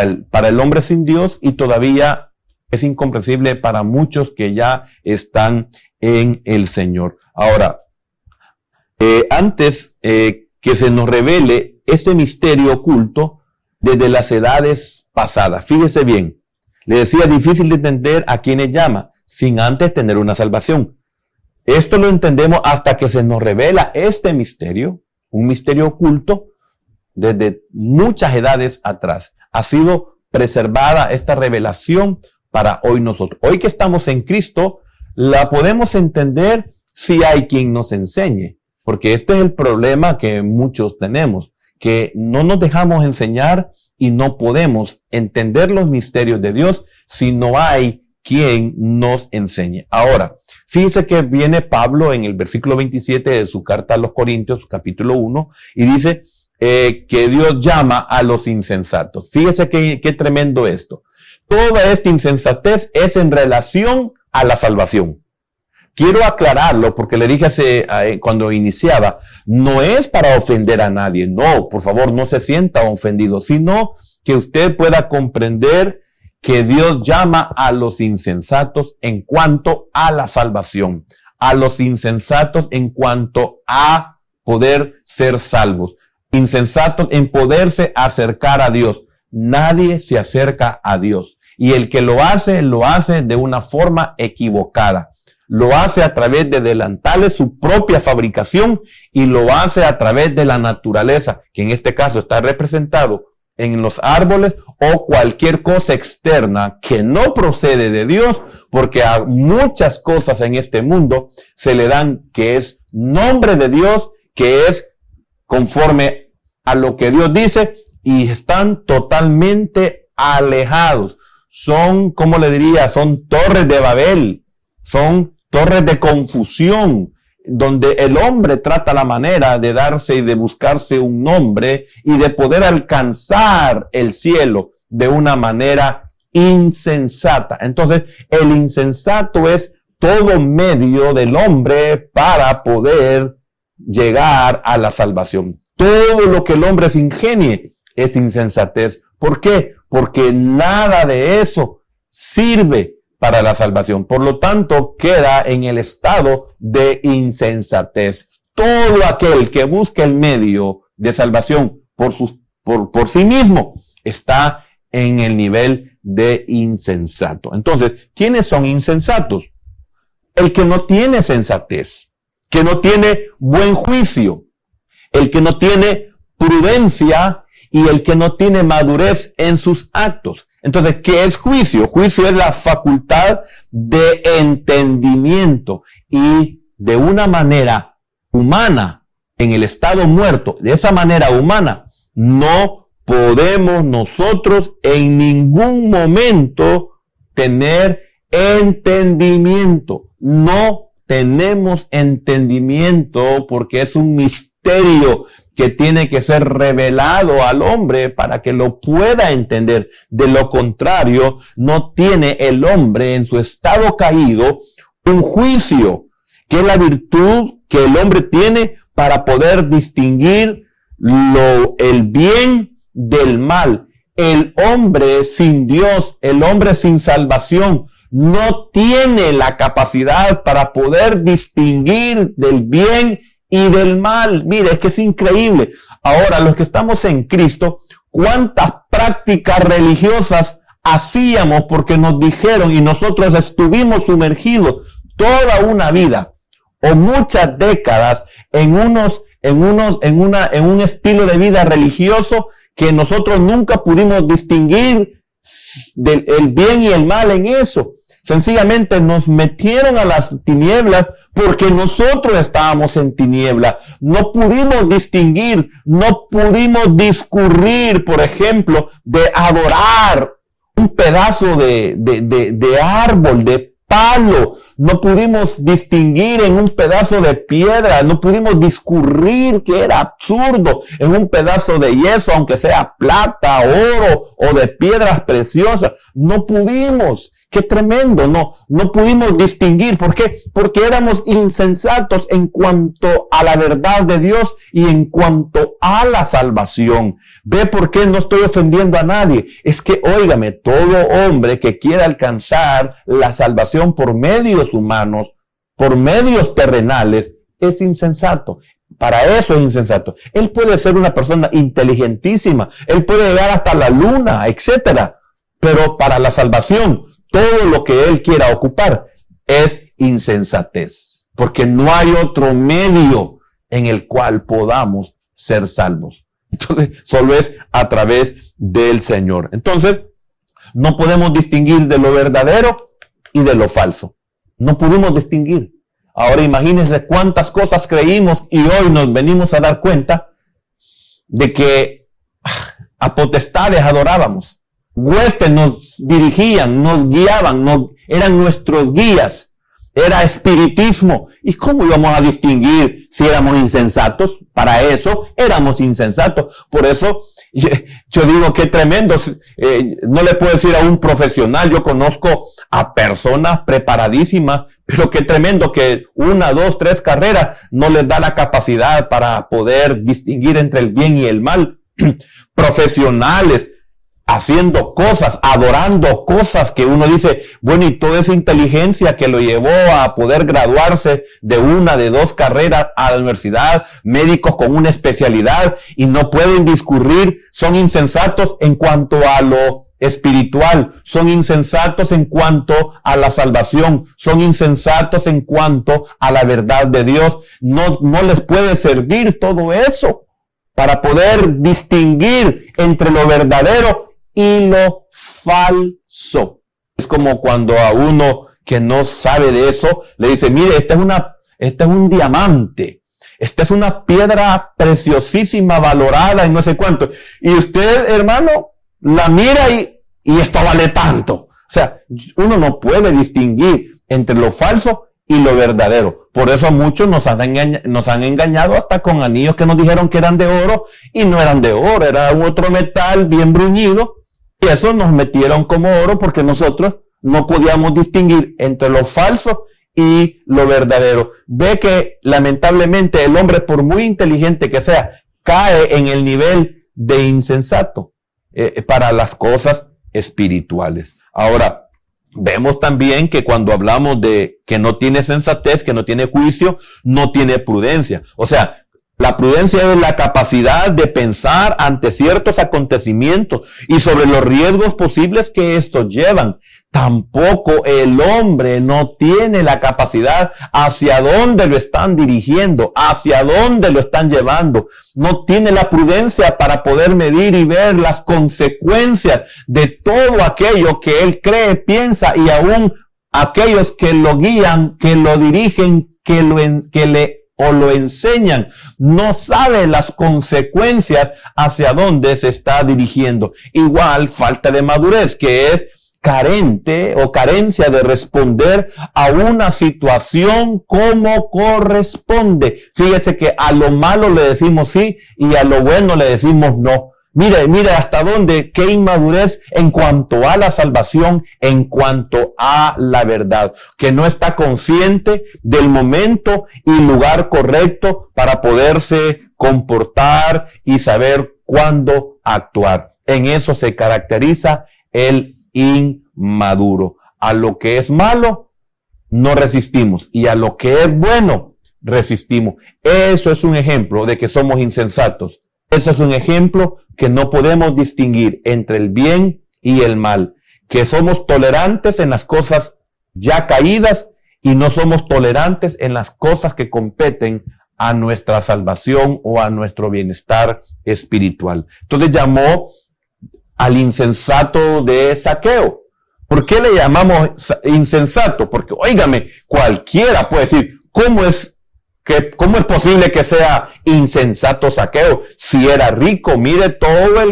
el hombre sin Dios, y todavía es incomprensible para muchos que ya están en el Señor. Ahora, antes que se nos revele este misterio oculto desde las edades pasadas, fíjese bien, le decía, difícil de entender a quienes llama sin antes tener una salvación. Esto lo entendemos hasta que se nos revela este misterio, un misterio oculto desde muchas edades atrás. Ha sido preservada esta revelación para hoy nosotros. Hoy que estamos en Cristo, la podemos entender si hay quien nos enseñe, porque este es el problema que muchos tenemos, que no nos dejamos enseñar y no podemos entender los misterios de Dios si no hay quien nos enseñe. Ahora, fíjense que viene Pablo en el versículo 27 de su carta a los Corintios, capítulo 1, y dice que Dios llama a los insensatos. Fíjese qué tremendo esto. Toda esta insensatez es en relación a la salvación. Quiero aclararlo porque le dije cuando iniciaba, no es para ofender a nadie. No, por favor, no se sienta ofendido, sino que usted pueda comprender que Dios llama a los insensatos en cuanto a la salvación, a los insensatos en cuanto a poder ser salvos, insensatos en poderse acercar a Dios. Nadie se acerca a Dios, y el que lo hace de una forma equivocada. Lo hace a través de delantales, su propia fabricación, y lo hace a través de la naturaleza, que en este caso está representado en los árboles o cualquier cosa externa que no procede de Dios, porque a muchas cosas en este mundo se le dan que es nombre de Dios, que es conforme a lo que Dios dice, y están totalmente alejados. Son, ¿cómo le diría? Son torres de Babel, son torres de confusión, donde el hombre trata la manera de darse y de buscarse un nombre y de poder alcanzar el cielo de una manera insensata. Entonces, el insensato es todo medio del hombre para poder llegar a la salvación. Todo lo que el hombre se ingenie es insensatez. ¿Por qué? Porque nada de eso sirve para la salvación. Por lo tanto, queda en el estado de insensatez. Todo aquel que busca el medio de salvación por sí mismo está en el nivel de insensato. Entonces, ¿quiénes son insensatos? El que no tiene sensatez, que no tiene buen juicio, el que no tiene prudencia y el que no tiene madurez en sus actos. Entonces, ¿qué es juicio? Juicio es la facultad de entendimiento, y de una manera humana, en el estado muerto, de esa manera humana, no podemos nosotros en ningún momento tener entendimiento. No tenemos entendimiento porque es un misterio que tiene que ser revelado al hombre para que lo pueda entender. De lo contrario, no tiene el hombre en su estado caído un juicio, que es la virtud que el hombre tiene para poder distinguir el bien del mal. El hombre sin Dios, el hombre sin salvación, no tiene la capacidad para poder distinguir del bien y del mal. Mire, es que es increíble. Ahora, los que estamos en Cristo, ¿cuántas prácticas religiosas hacíamos porque nos dijeron y nosotros estuvimos sumergidos toda una vida o muchas décadas en un estilo de vida religioso que nosotros nunca pudimos distinguir el bien y el mal en eso? Sencillamente nos metieron a las tinieblas porque nosotros estábamos en tiniebla. No pudimos distinguir, no pudimos discurrir, por ejemplo, de adorar un pedazo de árbol, de palo, no pudimos distinguir en un pedazo de piedra, no pudimos discurrir que era absurdo en un pedazo de yeso, aunque sea plata, oro o de piedras preciosas. No pudimos. Qué tremendo, no pudimos distinguir. ¿Por qué? Porque éramos insensatos en cuanto a la verdad de Dios y en cuanto a la salvación. ¿Ve por qué no estoy ofendiendo a nadie? Es que, óigame, todo hombre que quiera alcanzar la salvación por medios humanos, por medios terrenales, es insensato. Para eso es insensato. Él puede ser una persona inteligentísima, él puede llegar hasta la luna, etcétera. Pero para la salvación, todo lo que él quiera ocupar es insensatez, porque no hay otro medio en el cual podamos ser salvos. Entonces, solo es a través del Señor. Entonces, no podemos distinguir de lo verdadero y de lo falso. No pudimos distinguir. Ahora imagínense cuántas cosas creímos y hoy nos venimos a dar cuenta de que a potestades adorábamos. Huestes nos dirigían, nos guiaban, eran nuestros guías. Era espiritismo. ¿Y cómo íbamos a distinguir si éramos insensatos? Para eso éramos insensatos. Por eso yo digo que tremendo. No le puedo decir a un profesional, yo conozco a personas preparadísimas, pero qué tremendo que 1, 2, 3 carreras no les da la capacidad para poder distinguir entre el bien y el mal. Profesionales haciendo cosas, adorando cosas que uno dice, bueno, y toda esa inteligencia que lo llevó a poder graduarse de 1, de 2 carreras a la universidad, médicos con una especialidad y no pueden discurrir, son insensatos en cuanto a lo espiritual, son insensatos en cuanto a la salvación, son insensatos en cuanto a la verdad de Dios. No les puede servir todo eso para poder distinguir entre lo verdadero y lo falso. Es como cuando a uno que no sabe de eso le dice, mire, este es un diamante, esta es una piedra preciosísima, valorada y no sé cuánto. Y usted, hermano, la mira y esto vale tanto. O sea, uno no puede distinguir entre lo falso y lo verdadero. Por eso a muchos nos han engañado hasta con anillos que nos dijeron que eran de oro y no eran de oro, era otro metal bien bruñido. Y eso nos metieron como oro porque nosotros no podíamos distinguir entre lo falso y lo verdadero. Ve que lamentablemente el hombre, por muy inteligente que sea, cae en el nivel de insensato para las cosas espirituales. Ahora, vemos también que cuando hablamos de que no tiene sensatez, que no tiene juicio, no tiene prudencia. O sea, la prudencia es la capacidad de pensar ante ciertos acontecimientos y sobre los riesgos posibles que estos llevan. Tampoco el hombre no tiene la capacidad hacia dónde lo están dirigiendo, hacia dónde lo están llevando. No tiene la prudencia para poder medir y ver las consecuencias de todo aquello que él cree, piensa y aún aquellos que lo guían, que lo dirigen, que lo enseñan, no sabe las consecuencias hacia dónde se está dirigiendo. Igual falta de madurez, que es carente o carencia de responder a una situación como corresponde. Fíjese que a lo malo le decimos sí y a lo bueno le decimos no. Mire hasta dónde, qué inmadurez en cuanto a la salvación, en cuanto a la verdad, que no está consciente del momento y lugar correcto para poderse comportar y saber cuándo actuar. En eso se caracteriza el inmaduro. A lo que es malo, no resistimos, y a lo que es bueno, resistimos. Eso es un ejemplo de que somos insensatos. Eso es un ejemplo que no podemos distinguir entre el bien y el mal, que somos tolerantes en las cosas ya caídas y no somos tolerantes en las cosas que competen a nuestra salvación o a nuestro bienestar espiritual. Entonces llamó al insensato de Zaqueo. ¿Por qué le llamamos insensato? Porque, óigame, cualquiera puede decir, ¿cómo es posible que sea insensato Zaqueo? Si era rico, mire todo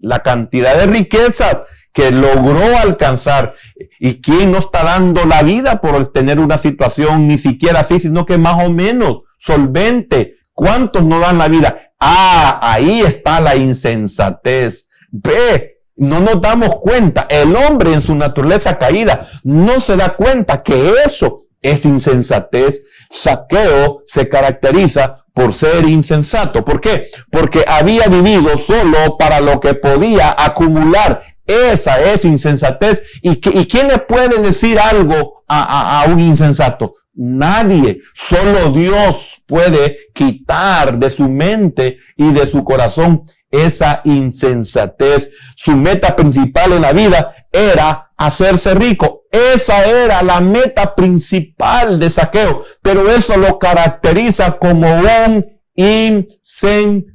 la cantidad de riquezas que logró alcanzar. ¿Y quién no está dando la vida por tener una situación ni siquiera así, sino que más o menos solvente? ¿Cuántos no dan la vida? Ahí está la insensatez. Ve, no nos damos cuenta. El hombre en su naturaleza caída no se da cuenta que eso es insensatez. Zaqueo se caracteriza por ser insensato. ¿Por qué? Porque había vivido solo para lo que podía acumular. Esa es insensatez. ¿Y quién le puede decir algo a un insensato? Nadie. Solo Dios puede quitar de su mente y de su corazón esa insensatez. Su meta principal en la vida era hacerse rico. Esa era la meta principal de Zaqueo, pero eso lo caracteriza como un insensato.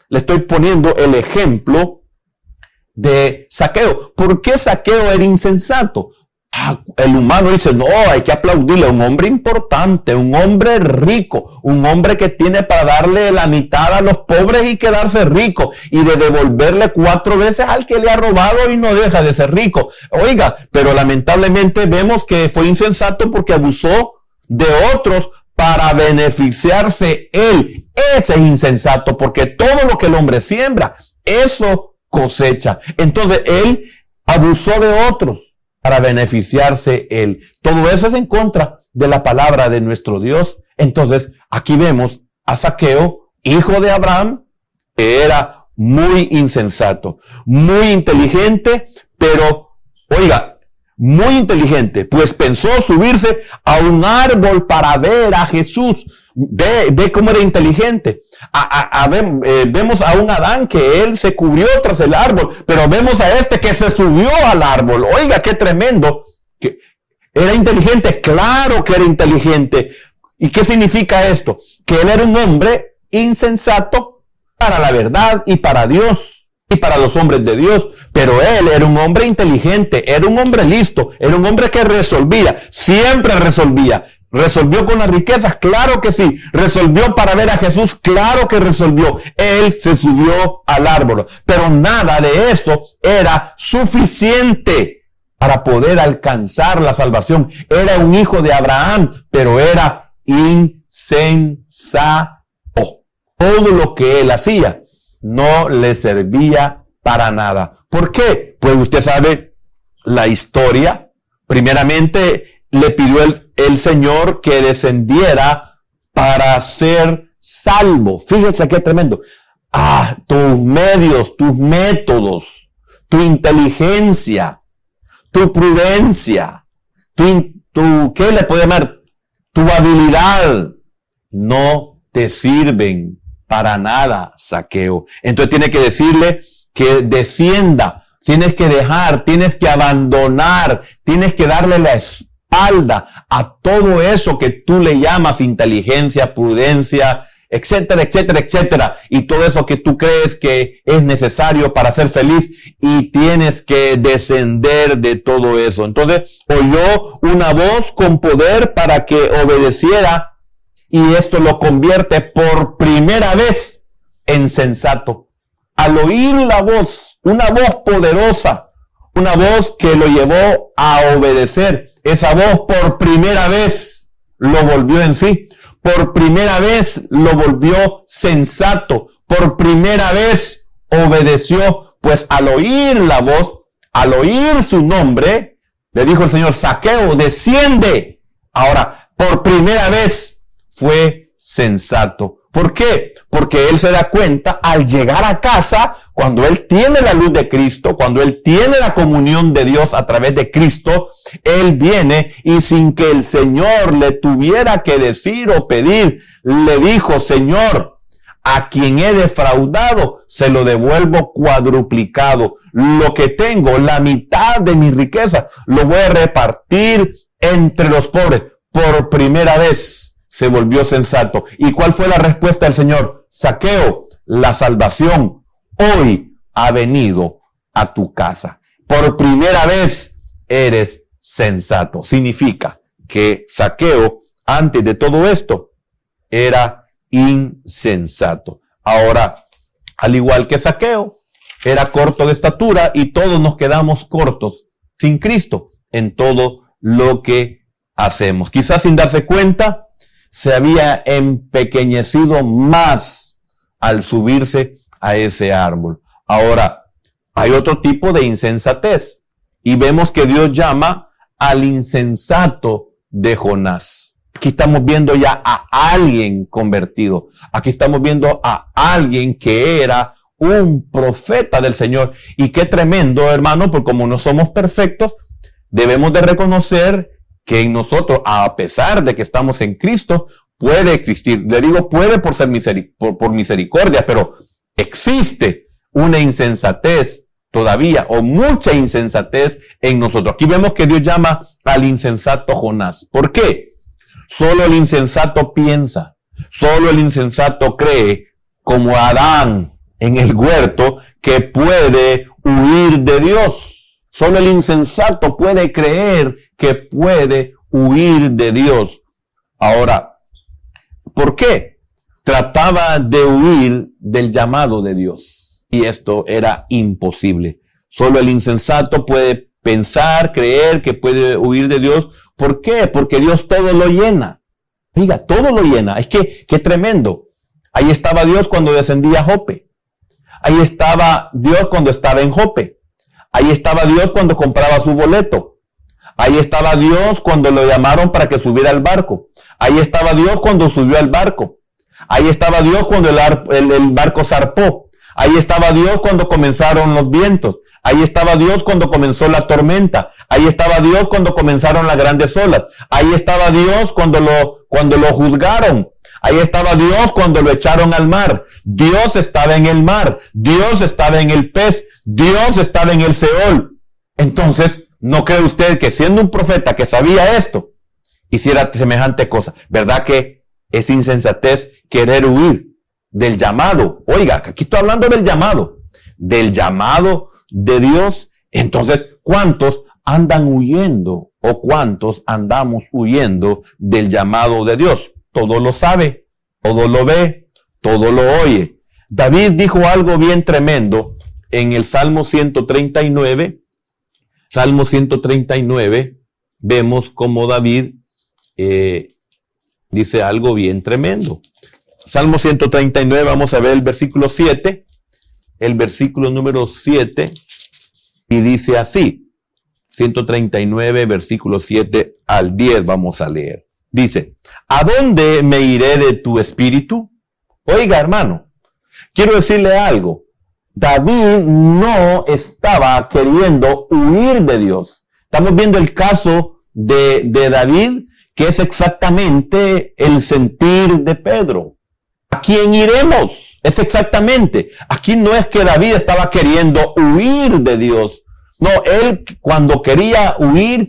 Le estoy poniendo el ejemplo de Zaqueo. ¿Por qué Zaqueo era insensato? El humano dice, no, hay que aplaudirle a un hombre importante, un hombre rico, un hombre que tiene para darle la mitad a los pobres y quedarse rico, y de devolverle 4 veces al que le ha robado y no deja de ser rico. Oiga, pero lamentablemente vemos que fue insensato porque abusó de otros para beneficiarse él. Ese es insensato, porque todo lo que el hombre siembra, eso cosecha. Entonces él abusó de otros para beneficiarse él. Todo eso es en contra de la palabra de nuestro Dios. Entonces, aquí vemos a Zaqueo, hijo de Abraham, que era muy insensato, muy inteligente, pero, oiga, muy inteligente, pues pensó subirse a un árbol para ver a Jesús. Ve cómo era inteligente. Vemos a un Adán que él se cubrió tras el árbol, pero vemos a este que se subió al árbol. Oiga, qué tremendo. Que era inteligente, claro que era inteligente. ¿Y qué significa esto? Que él era un hombre insensato para la verdad y para Dios y para los hombres de Dios. Pero él era un hombre inteligente, era un hombre listo, era un hombre que resolvía, siempre resolvía. ¿Resolvió con las riquezas? Claro que sí. ¿Resolvió para ver a Jesús? Claro que resolvió. Él se subió al árbol. Pero nada de eso era suficiente para poder alcanzar la salvación. Era un hijo de Abraham, pero era insensato. Todo lo que él hacía no le servía para nada. ¿Por qué? Pues usted sabe la historia. Primeramente, le pidió el Señor que descendiera para ser salvo. Fíjese qué tremendo. Tus medios, tus métodos, tu inteligencia, tu prudencia, ¿qué le puede llamar? Tu habilidad no te sirven para nada, Zaqueo. Entonces tiene que decirle que descienda. Tienes que dejar, tienes que abandonar, tienes que darle la espalda a todo eso que tú le llamas inteligencia, prudencia, etcétera, etcétera, etcétera, y todo eso que tú crees que es necesario para ser feliz, y tienes que descender de todo eso. Entonces oyó una voz con poder para que obedeciera, y esto lo convierte por primera vez en sensato. Al oír la voz, una voz poderosa, una voz que lo llevó a obedecer. Esa voz por primera vez lo volvió en sí. Por primera vez lo volvió sensato. Por primera vez obedeció. Pues al oír la voz, al oír su nombre, le dijo el Señor: Zaqueo, desciende. Ahora, por primera vez fue sensato. ¿Por qué? Porque él se da cuenta al llegar a casa, cuando él tiene la luz de Cristo, cuando él tiene la comunión de Dios a través de Cristo, él viene y sin que el Señor le tuviera que decir o pedir, le dijo: Señor, a quien he defraudado, se lo devuelvo cuadruplicado. Lo que tengo, la mitad de mi riqueza, lo voy a repartir entre los pobres. Por primera vez se volvió sensato. ¿Y cuál fue la respuesta del Señor? Zaqueo, la salvación hoy ha venido a tu casa. Por primera vez eres sensato. Significa que Zaqueo, antes de todo esto, era insensato. Ahora, al igual que Zaqueo, era corto de estatura y todos nos quedamos cortos sin Cristo en todo lo que hacemos. Quizás sin darse cuenta, se había empequeñecido más al subirse a ese árbol. Ahora, hay otro tipo de insensatez y vemos que Dios llama al insensato de Jonás. Aquí estamos viendo ya a alguien convertido. Aquí estamos viendo a alguien que era un profeta del Señor. Y qué tremendo, hermano, porque como no somos perfectos, debemos de reconocer que en nosotros, a pesar de que estamos en Cristo, puede existir. Le digo puede por ser por misericordia, pero existe una insensatez todavía, o mucha insensatez en nosotros. Aquí vemos que Dios llama al insensato Jonás. ¿Por qué? Solo el insensato piensa, solo el insensato cree, como Adán en el huerto, que puede huir de Dios. Solo el insensato puede creer que puede huir de Dios. Ahora, ¿por qué? Trataba de huir del llamado de Dios. Y esto era imposible. Solo el insensato puede pensar, creer que puede huir de Dios. ¿Por qué? Porque Dios todo lo llena. Diga, todo lo llena. Es que, qué tremendo. Ahí estaba Dios cuando descendía a Jope. Ahí estaba Dios cuando estaba en Jope. Ahí estaba Dios cuando compraba su boleto. Ahí estaba Dios cuando lo llamaron para que subiera al barco. Ahí estaba Dios cuando subió al barco. Ahí estaba Dios cuando el barco zarpó. Ahí estaba Dios cuando comenzaron los vientos. Ahí estaba Dios cuando comenzó la tormenta. Ahí estaba Dios cuando comenzaron las grandes olas. Ahí estaba Dios cuando lo juzgaron. Ahí estaba Dios cuando lo echaron al mar. Dios estaba en el mar. Dios estaba en el pez. Dios estaba en el Seol. Entonces, ¿no cree usted que siendo un profeta que sabía esto, hiciera semejante cosa? ¿Verdad que es insensatez querer huir del llamado? Oiga, aquí estoy hablando del llamado de Dios. Entonces, ¿cuántos andan huyendo o cuántos andamos huyendo del llamado de Dios? Todo lo sabe, todo lo ve, todo lo oye. David dijo algo bien tremendo en el Salmo 139. Salmo 139, vemos como David dice algo bien tremendo. Salmo 139, vamos a ver el versículo 7, el versículo número 7, y dice así, 139, versículo 7 al 10, vamos a leer. Dice, ¿a dónde me iré de tu espíritu? Oiga, hermano, quiero decirle algo. David no estaba queriendo huir de Dios. Estamos viendo el caso de David, que es exactamente el sentir de Pedro. ¿A quién iremos? Es exactamente. Aquí no es que David estaba queriendo huir de Dios. No, él cuando quería huir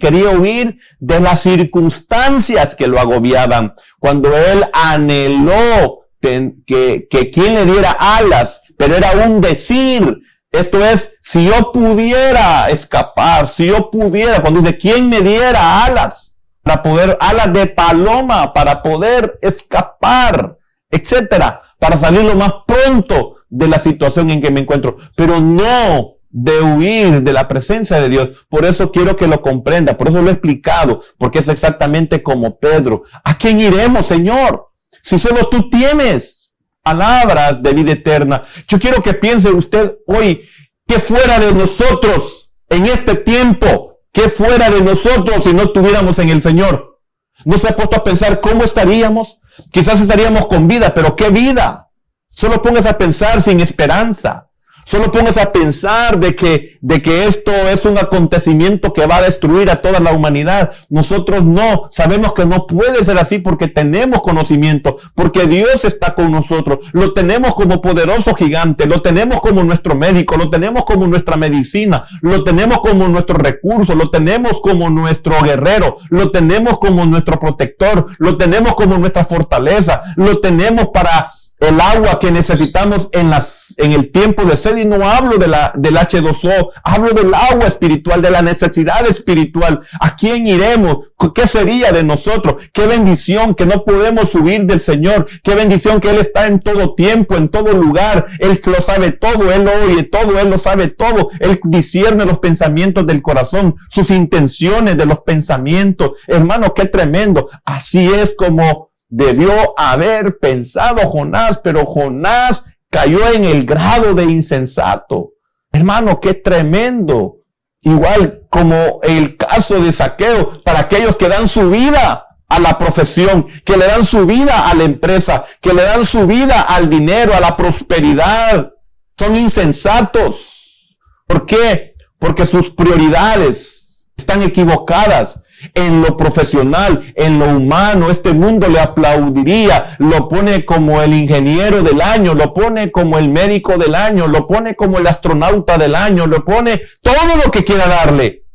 de las circunstancias que lo agobiaban. Cuando él anheló que quien le diera alas, pero era un decir. Esto es, si yo pudiera escapar, si yo pudiera, cuando dice, ¿quién me diera alas? Para poder, alas de paloma, para poder escapar, etcétera, para salir lo más pronto de la situación en que me encuentro. Pero no de huir de la presencia de Dios. Por eso quiero que lo comprenda, por eso lo he explicado, porque es exactamente como Pedro. ¿A quién iremos, Señor? Si solo tú tienes palabras de vida eterna. Yo quiero que piense usted hoy, ¿qué fuera de nosotros en este tiempo? ¿Qué fuera de nosotros si no estuviéramos en el Señor? ¿No se ha puesto a pensar cómo estaríamos? Quizás estaríamos con vida, pero ¿qué vida? Solo pongas a pensar sin esperanza. Solo pongas a pensar de que esto es un acontecimiento que va a destruir a toda la humanidad. Nosotros no, sabemos que no puede ser así porque tenemos conocimiento, porque Dios está con nosotros. Lo tenemos como poderoso gigante, lo tenemos como nuestro médico, lo tenemos como nuestra medicina, lo tenemos como nuestro recurso, lo tenemos como nuestro guerrero, lo tenemos como nuestro protector, lo tenemos como nuestra fortaleza, lo tenemos para el agua que necesitamos en el tiempo de sed, y no hablo del H2O, hablo del agua espiritual, de la necesidad espiritual. ¿A quién iremos? ¿Qué sería de nosotros? Qué bendición que no podemos huir del Señor. Qué bendición que Él está en todo tiempo, en todo lugar. Él lo sabe todo, Él lo oye todo, Él lo sabe todo. Él discierne los pensamientos del corazón, sus intenciones de los pensamientos. Hermano, qué tremendo. Así es como debió haber pensado Jonás, pero Jonás cayó en el grado de insensato. Hermano, qué tremendo. Igual como el caso de Zaqueo, para aquellos que dan su vida a la profesión, que le dan su vida a la empresa, que le dan su vida al dinero, a la prosperidad. Son insensatos. ¿Por qué? Porque sus prioridades están equivocadas. En lo profesional, en lo humano, este mundo le aplaudiría, lo pone como el ingeniero del año, lo pone como el médico del año, lo pone como el astronauta del año, lo pone todo lo que quiera darle.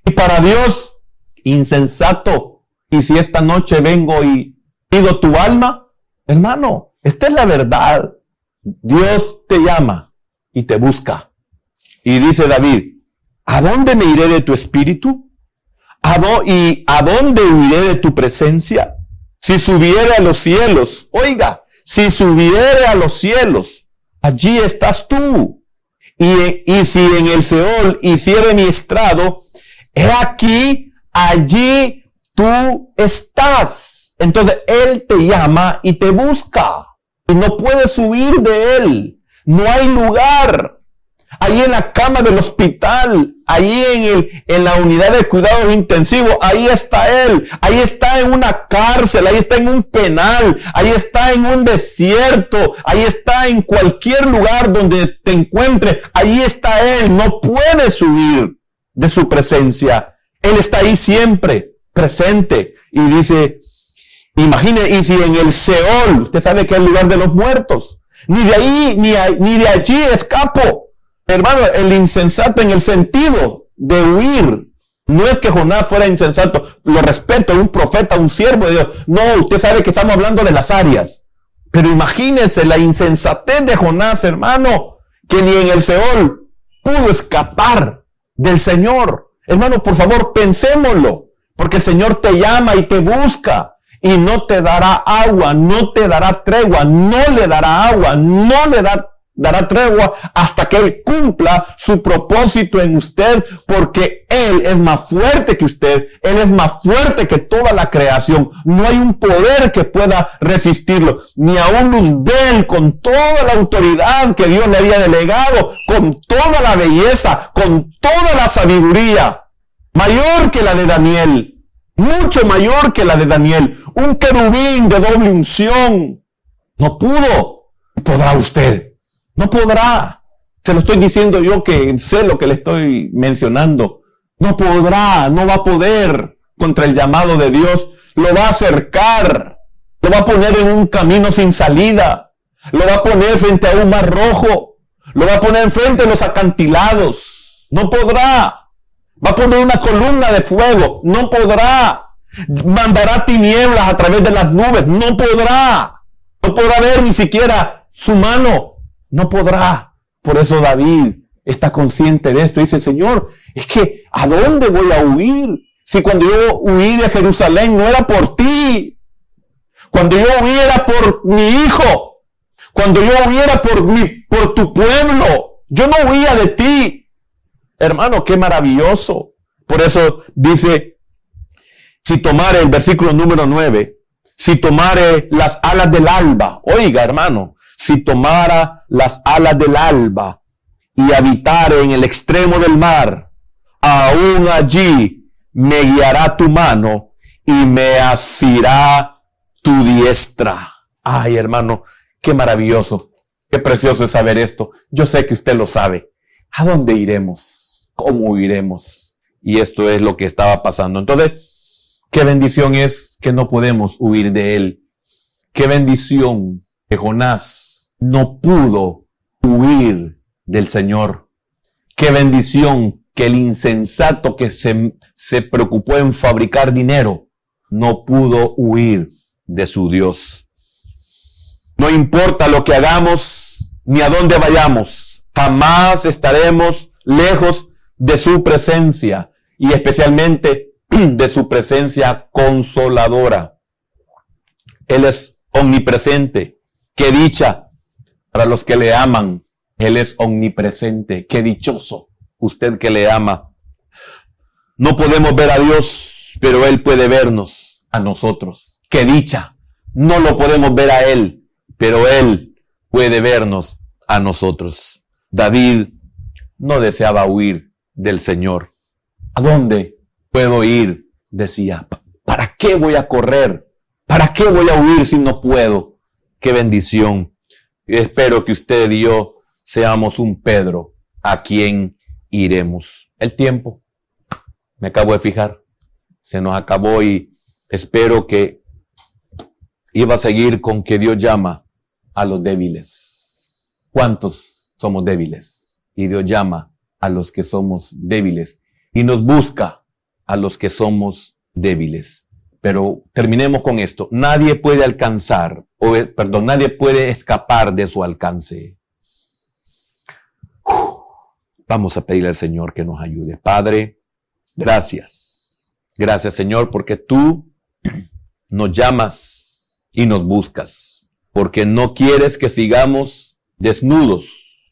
Y para Dios, insensato. Y si esta noche vengo y pido tu alma, hermano, esta es la verdad. Dios te llama y te busca. Y dice David, ¿a dónde me iré de tu espíritu? ¿Y a dónde huiré de tu presencia? Si subiere a los cielos, oiga, si subiere a los cielos, allí estás tú. Y si en el Seol hiciere mi estrado, he aquí, allí tú estás. Entonces Él te llama y te busca. Y no puedes huir de Él. No hay lugar. Ahí en la cama del hospital, ahí en la unidad de cuidados intensivos, ahí está Él. Ahí está en una cárcel, ahí está en un penal, ahí está en un desierto, ahí está en cualquier lugar donde te encuentres. Ahí está Él. No puedes huir de su presencia. Él está ahí siempre, presente. Y dice, imagine, y si en el Seol, usted sabe que es el lugar de los muertos, ni de ahí, ni de allí escapo. Hermano, el insensato en el sentido de huir. No es que Jonás fuera insensato. Lo respeto, un profeta, un siervo de Dios. No, usted sabe que estamos hablando de las áreas. Pero imagínese la insensatez de Jonás, hermano, que ni en el Seol pudo escapar del Señor. Hermano, por favor, pensémoslo. Porque el Señor te llama y te busca. Y no te dará agua, no te dará tregua, no le dará agua, no le dará tregua hasta que Él cumpla su propósito en usted, porque Él es más fuerte que usted, Él es más fuerte que toda la creación. No hay un poder que pueda resistirlo, ni aún Luzbel, con toda la autoridad que Dios le había delegado, con toda la belleza, con toda la sabiduría, mayor que la de Daniel, mucho mayor que la de Daniel, un querubín de doble unción. No pudo. ¿Podrá usted? No podrá. Se lo estoy diciendo yo, que sé lo que le estoy mencionando. No podrá, no va a poder contra el llamado de Dios. Lo va a acercar. Lo va a poner en un camino sin salida. Lo va a poner frente a un mar rojo. Lo va a poner frente a los acantilados. No podrá. Va a poner una columna de fuego. No podrá. Mandará tinieblas a través de las nubes. No podrá. No podrá ver ni siquiera su mano. No podrá. Por eso David está consciente de esto. Dice, Señor, es que ¿a dónde voy a huir? Si cuando yo huí de Jerusalén no era por ti. Cuando yo huí era por mi hijo. Cuando yo huí era por tu pueblo. Yo no huía de ti. Hermano, qué maravilloso. Por eso dice, si tomare el versículo número 9, si tomare las alas del alba, oiga hermano, si tomara las alas del alba y habitare en el extremo del mar, aún allí me guiará tu mano y me asirá tu diestra. Ay, hermano, qué maravilloso, qué precioso es saber esto. Yo sé que usted lo sabe. ¿A dónde iremos? ¿Cómo huiremos? Y esto es lo que estaba pasando. Entonces, qué bendición es que no podemos huir de Él. Qué bendición que Jonás no pudo huir del Señor. Qué bendición que el insensato que se preocupó en fabricar dinero no pudo huir de su Dios. No importa lo que hagamos ni a dónde vayamos, jamás estaremos lejos de su presencia y especialmente de su presencia consoladora. Él es omnipresente. ¡Qué dicha para los que le aman! Él es omnipresente. ¡Qué dichoso usted que le ama! No podemos ver a Dios, pero Él puede vernos a nosotros. ¡Qué dicha! No lo podemos ver a Él, pero Él puede vernos a nosotros. David no deseaba huir del Señor. ¿A dónde puedo ir? Decía. ¿Para qué voy a correr? ¿Para qué voy a huir si no puedo? ¡Qué bendición! Y espero que usted y yo seamos un Pedro a quien iremos. El tiempo, me acabo de fijar, se nos acabó y espero que iba a seguir con que Dios llama a los débiles. ¿Cuántos somos débiles? Y Dios llama a los que somos débiles y nos busca a los que somos débiles. Pero terminemos con esto. Nadie puede nadie puede escapar de su alcance. Vamos a pedirle al Señor que nos ayude. Padre, gracias. Gracias, Señor, porque tú nos llamas y nos buscas. Porque no quieres que sigamos desnudos,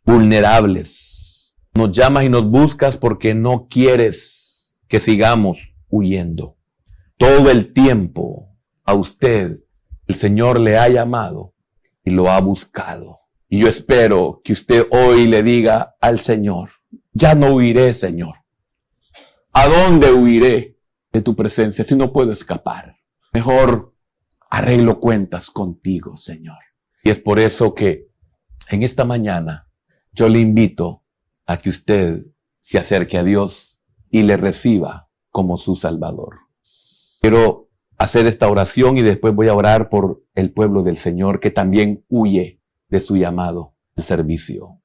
vulnerables. Nos llamas y nos buscas porque no quieres que sigamos huyendo. Todo el tiempo a usted, el Señor le ha llamado y lo ha buscado. Y yo espero que usted hoy le diga al Señor, ya no huiré, Señor. ¿A dónde huiré de tu presencia si no puedo escapar? Mejor arreglo cuentas contigo, Señor. Y es por eso que en esta mañana yo le invito a que usted se acerque a Dios y le reciba como su Salvador. Quiero hacer esta oración y después voy a orar por el pueblo del Señor que también huye de su llamado al servicio.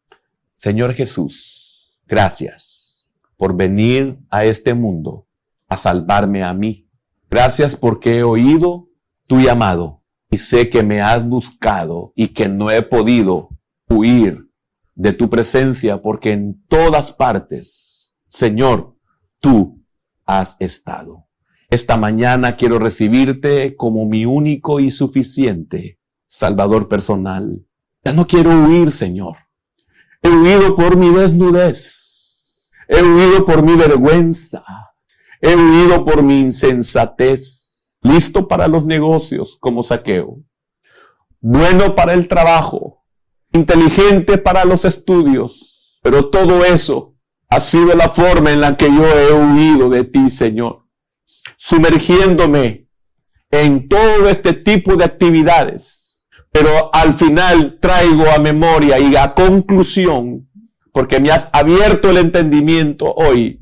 Señor Jesús, gracias por venir a este mundo a salvarme a mí. Gracias porque he oído tu llamado y sé que me has buscado y que no he podido huir de tu presencia porque en todas partes, Señor, tú has estado. Esta mañana quiero recibirte como mi único y suficiente Salvador personal. Ya no quiero huir, Señor. He huido por mi desnudez. He huido por mi vergüenza. He huido por mi insensatez. Listo para los negocios como Zaqueo. Bueno para el trabajo. Inteligente para los estudios. Pero todo eso ha sido la forma en la que yo he huido de ti, Señor. Sumergiéndome en todo este tipo de actividades. Pero al final traigo a memoria y a conclusión, porque me has abierto el entendimiento hoy,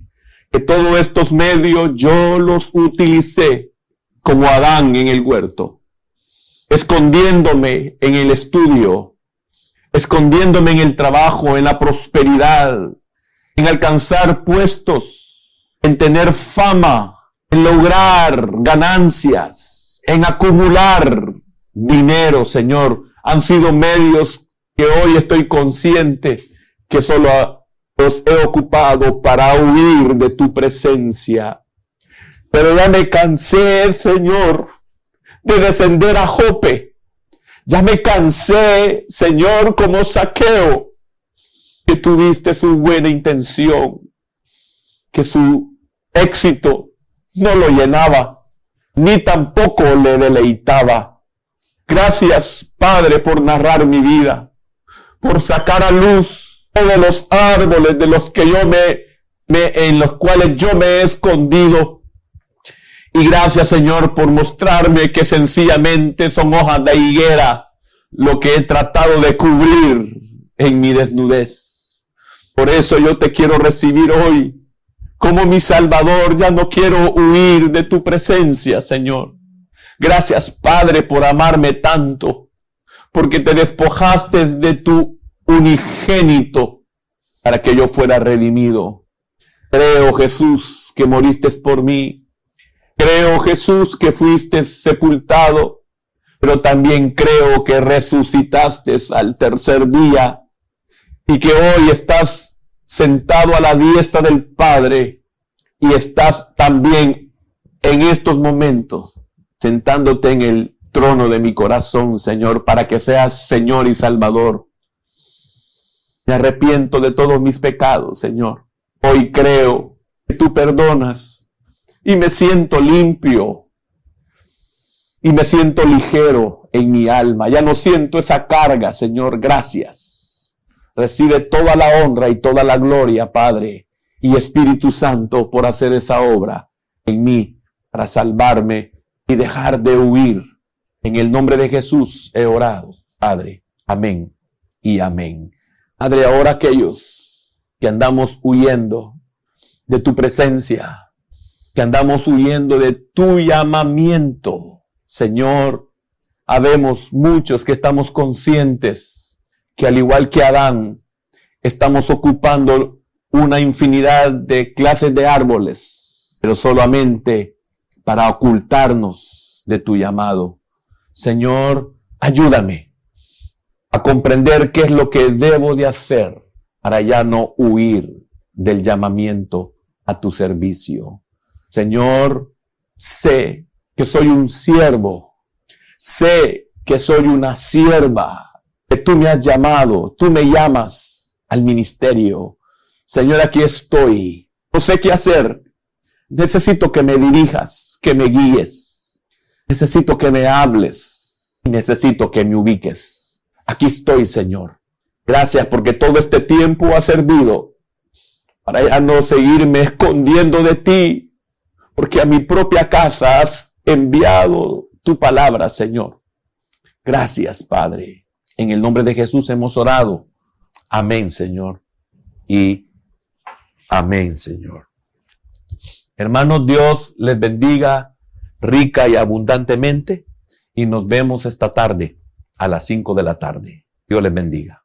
que todos estos medios yo los utilicé como Adán en el huerto, escondiéndome en el estudio, escondiéndome en el trabajo, en la prosperidad, en alcanzar puestos, en tener fama, en lograr ganancias, en acumular dinero, Señor. Han sido medios que hoy estoy consciente que solo los he ocupado para huir de tu presencia. Pero ya me cansé, Señor, de descender a Jope. Ya me cansé, Señor, como Zaqueo, que tuviste su buena intención, que su éxito no lo llenaba, ni tampoco le deleitaba. Gracias, Padre, por narrar mi vida, por sacar a luz todos los árboles de los que en los cuales yo me he escondido. Y gracias, Señor, por mostrarme que sencillamente son hojas de higuera lo que he tratado de cubrir en mi desnudez. Por eso yo te quiero recibir hoy como mi Salvador. Ya no quiero huir de tu presencia, Señor. Gracias, Padre, por amarme tanto, porque te despojaste de tu unigénito para que yo fuera redimido. Creo, Jesús, que moriste por mí. Creo, Jesús, que fuiste sepultado, pero también creo que resucitaste al tercer día y que hoy estás sentado a la diestra del Padre y estás también en estos momentos sentándote en el trono de mi corazón, Señor, para que seas Señor y Salvador. Me arrepiento de todos mis pecados, Señor. Hoy creo que tú perdonas y me siento limpio y me siento ligero en mi alma. Ya no siento esa carga, Señor. Gracias. Recibe toda la honra y toda la gloria, Padre y Espíritu Santo, por hacer esa obra en mí para salvarme y dejar de huir. En el nombre de Jesús he orado, Padre. Amén y amén. Padre, ahora aquellos que andamos huyendo de tu presencia, que andamos huyendo de tu llamamiento, Señor, habemos muchos que estamos conscientes que al igual que Adán, estamos ocupando una infinidad de clases de árboles, pero solamente para ocultarnos de tu llamado. Señor, ayúdame a comprender qué es lo que debo de hacer para ya no huir del llamamiento a tu servicio. Señor, sé que soy un siervo, sé que soy una sierva, que tú me has llamado, tú me llamas al ministerio. Señor, aquí estoy, no sé qué hacer, necesito que me dirijas, que me guíes, necesito que me hables, necesito que me ubiques. Aquí estoy, Señor. Gracias porque todo este tiempo ha servido para ya no seguirme escondiendo de ti, porque a mi propia casa has enviado tu palabra, Señor. Gracias, Padre. En el nombre de Jesús hemos orado. Amén, Señor. Y amén, Señor. Hermanos, Dios les bendiga rica y abundantemente y nos vemos esta tarde a las 5 de la tarde. Dios les bendiga.